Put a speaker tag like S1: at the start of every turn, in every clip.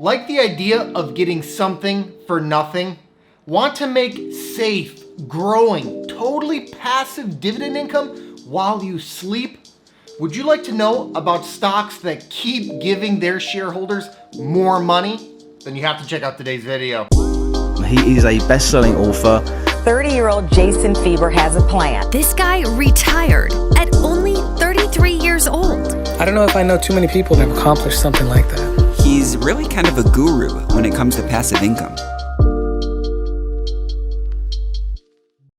S1: Like the idea of getting something for nothing? Want to make safe, growing, totally passive dividend income while you sleep? Would you like to know about stocks that keep giving their shareholders more money? Then you have to check out today's video.
S2: He is a best-selling author.
S3: 30-year-old Jason FIEBER has a plan.
S4: This guy retired at only 33 years old.
S5: I don't know if I know too many people that have accomplished something like that.
S6: He's really kind of a guru when it comes to passive income.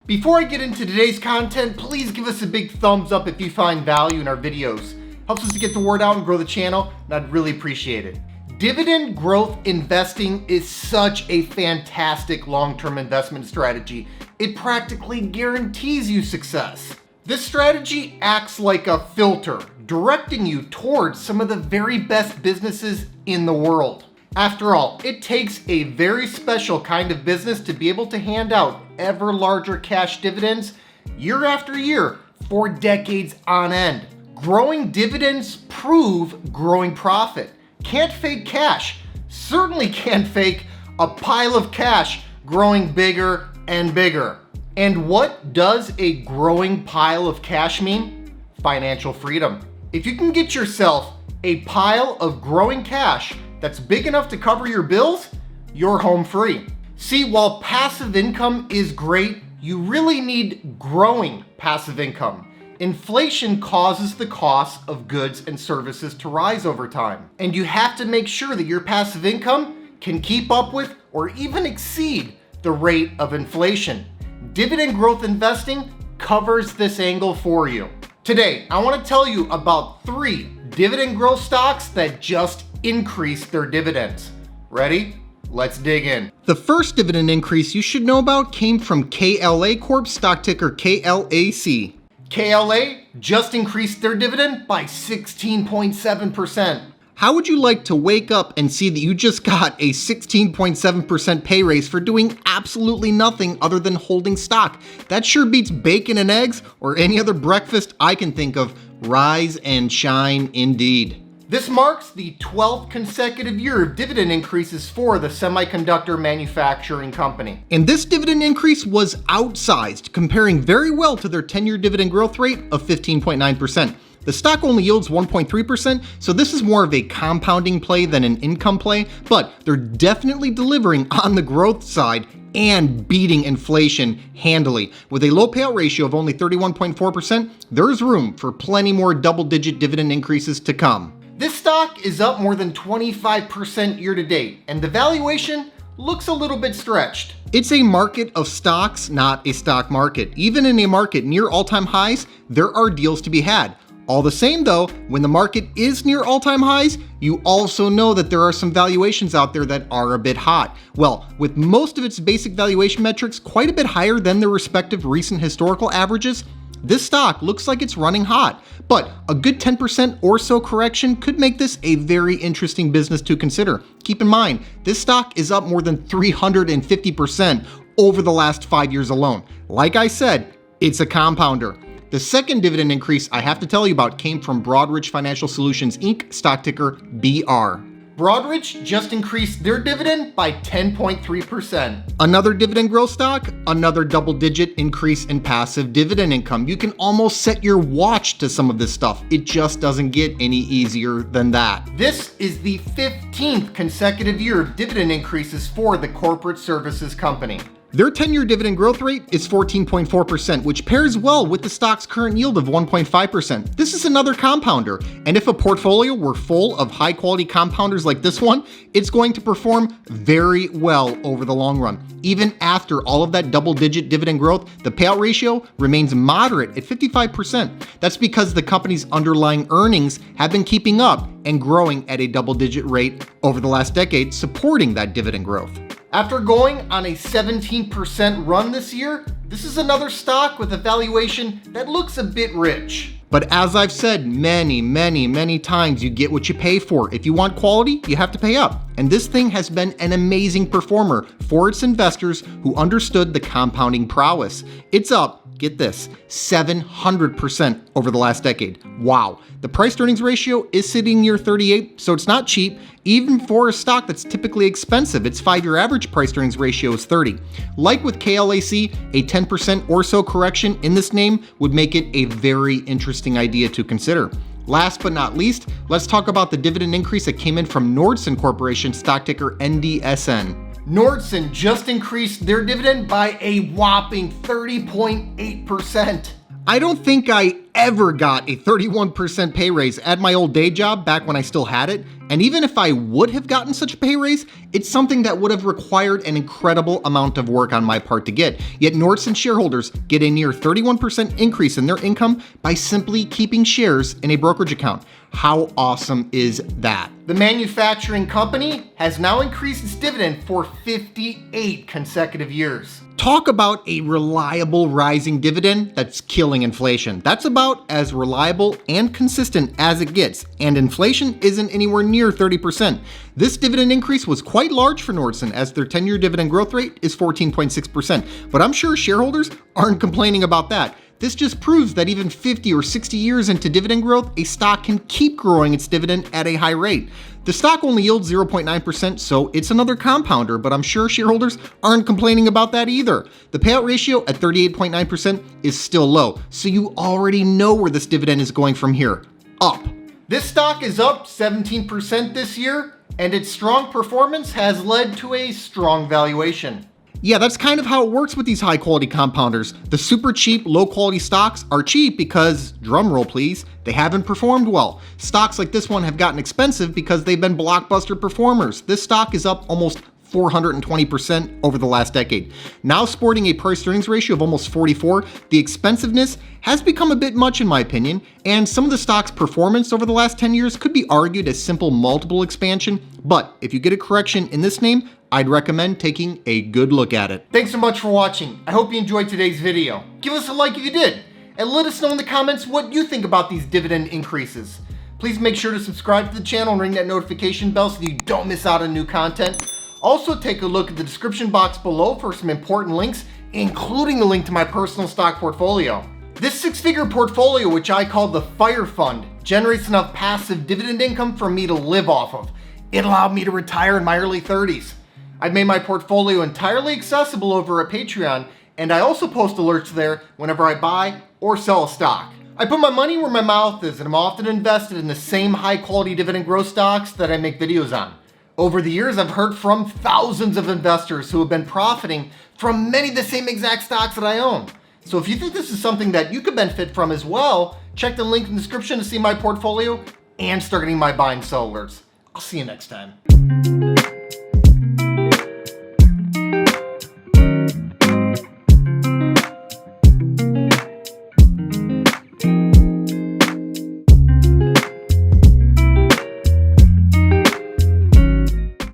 S1: Before I get into today's content, please give us a big thumbs up if you find value in our videos. Helps us to get the word out and grow the channel, and I'd really appreciate it. Dividend growth investing is such a fantastic long-term investment strategy. It practically guarantees you success. This strategy acts like a filter, directing you towards some of the very best businesses in the world. After all, it takes a very special kind of business to be able to hand out ever larger cash dividends year after year for decades on end. Growing dividends prove growing profit. Can't fake cash. Certainly can't fake a pile of cash growing bigger and bigger. And what does a growing pile of cash mean? Financial freedom. If you can get yourself a pile of growing cash that's big enough to cover your bills, you're home free. See, while passive income is great, you really need growing passive income. Inflation causes the cost of goods and services to rise over time, and you have to make sure that your passive income can keep up with or even exceed the rate of inflation. Dividend growth investing covers this angle for you. Today, I want to tell you about 3 dividend growth stocks that just increased their dividends. Ready? Let's dig in. The first dividend increase you should know about came from KLA Corp, stock ticker KLAC. KLA just increased their dividend by 16.7%. How would you like to wake up and see that you just got a 16.7% pay raise for doing absolutely nothing other than holding stock? That sure beats bacon and eggs or any other breakfast I can think of. Rise and shine indeed. This marks the 12th consecutive year of dividend increases for the semiconductor manufacturing company. And this dividend increase was outsized, comparing very well to their 10-year dividend growth rate of 15.9%. The stock only yields 1.3%, so this is more of a compounding play than an income play, but they're definitely delivering on the growth side and beating inflation handily. With a low payout ratio of only 31.4%, there's room for plenty more double-digit dividend increases to come. This stock is up more than 25% year to date, and the valuation looks a little bit stretched. It's a market of stocks, not a stock market. Even in a market near all-time highs, there are deals to be had. All the same though, when the market is near all-time highs, you also know that there are some valuations out there that are a bit hot. Well, with most of its basic valuation metrics quite a bit higher than their respective recent historical averages, this stock looks like it's running hot. But a good 10% or so correction could make this a very interesting business to consider. Keep in mind, this stock is up more than 350% over the last 5 years alone. Like I said, it's a compounder. The second dividend increase I have to tell you about came from Broadridge Financial Solutions Inc., stock ticker BR. Broadridge just increased their dividend by 10.3%. Another dividend growth stock, another double-digit increase in passive dividend income. You can almost set your watch to some of this stuff. It just doesn't get any easier than that. This is the 15th consecutive year of dividend increases for the corporate services company. Their 10-year dividend growth rate is 14.4%, which pairs well with the stock's current yield of 1.5%. This is another compounder, and if a portfolio were full of high-quality compounders like this one, it's going to perform very well over the long run. Even after all of that double-digit dividend growth, the payout ratio remains moderate at 55%. That's because the company's underlying earnings have been keeping up and growing at a double-digit rate over the last decade, supporting that dividend growth. After going on a 17% run this year, this is another stock with a valuation that looks a bit rich. But as I've said many times, you get what you pay for. If you want quality, you have to pay up. And this thing has been an amazing performer for its investors who understood the compounding prowess. It's up get this, 700% over the last decade. Wow. The price to earnings ratio is sitting near 38, so it's not cheap. Even for a stock that's typically expensive, its 5-year average price to earnings ratio is 30. Like with KLAC, a 10% or so correction in this name would make it a very interesting idea to consider. Last but not least, let's talk about the dividend increase that came in from Nordson Corporation, stock ticker NDSN. Nordson just increased their dividend by a whopping 30.8%. I don't think I ever got a 31% pay raise at my old day job back when I still had it. And even if I would have gotten such a pay raise, it's something that would have required an incredible amount of work on my part to get. Yet Nordson shareholders get a near 31% increase in their income by simply keeping shares in a brokerage account. How awesome is that? The manufacturing company has now increased its dividend for 58 consecutive years. Talk about a reliable rising dividend that's killing inflation. That's about as reliable and consistent as it gets, and inflation isn't anywhere near 30%. This dividend increase was quite large for Nordson, as their 10-year dividend growth rate is 14.6%, but I'm sure shareholders aren't complaining about that. This just proves that even 50 or 60 years into dividend growth, a stock can keep growing its dividend at a high rate. The stock only yields 0.9%, so it's another compounder, but I'm sure shareholders aren't complaining about that either. The payout ratio at 38.9% is still low, so you already know where this dividend is going from here, up. This stock is up 17% this year, and its strong performance has led to a strong valuation. Yeah, that's kind of how it works with these high quality compounders. The super cheap, low quality stocks are cheap because, drumroll please, they haven't performed well. Stocks like this one have gotten expensive because they've been blockbuster performers. This stock is up almost 420% over the last decade. Now sporting a price to earnings ratio of almost 44, the expensiveness has become a bit much in my opinion, and some of the stock's performance over the last 10 years could be argued as simple multiple expansion, but if you get a correction in this name, I'd recommend taking a good look at it. Thanks so much for watching. I hope you enjoyed today's video. Give us a like if you did, and let us know in the comments what you think about these dividend increases. Please make sure to subscribe to the channel and ring that notification bell so you don't miss out on new content. Also take a look at the description box below for some important links, including the link to my personal stock portfolio. This six-figure portfolio, which I call the FIRE Fund, generates enough passive dividend income for me to live off of. It allowed me to retire in my early 30s. I've made my portfolio entirely accessible over at Patreon, and I also post alerts there whenever I buy or sell a stock. I put my money where my mouth is, and I'm often invested in the same high-quality dividend growth stocks that I make videos on. Over the years, I've heard from thousands of investors who have been profiting from many of the same exact stocks that I own. So if you think this is something that you could benefit from as well, check the link in the description to see my portfolio and start getting my buy and sell alerts. I'll see you next time.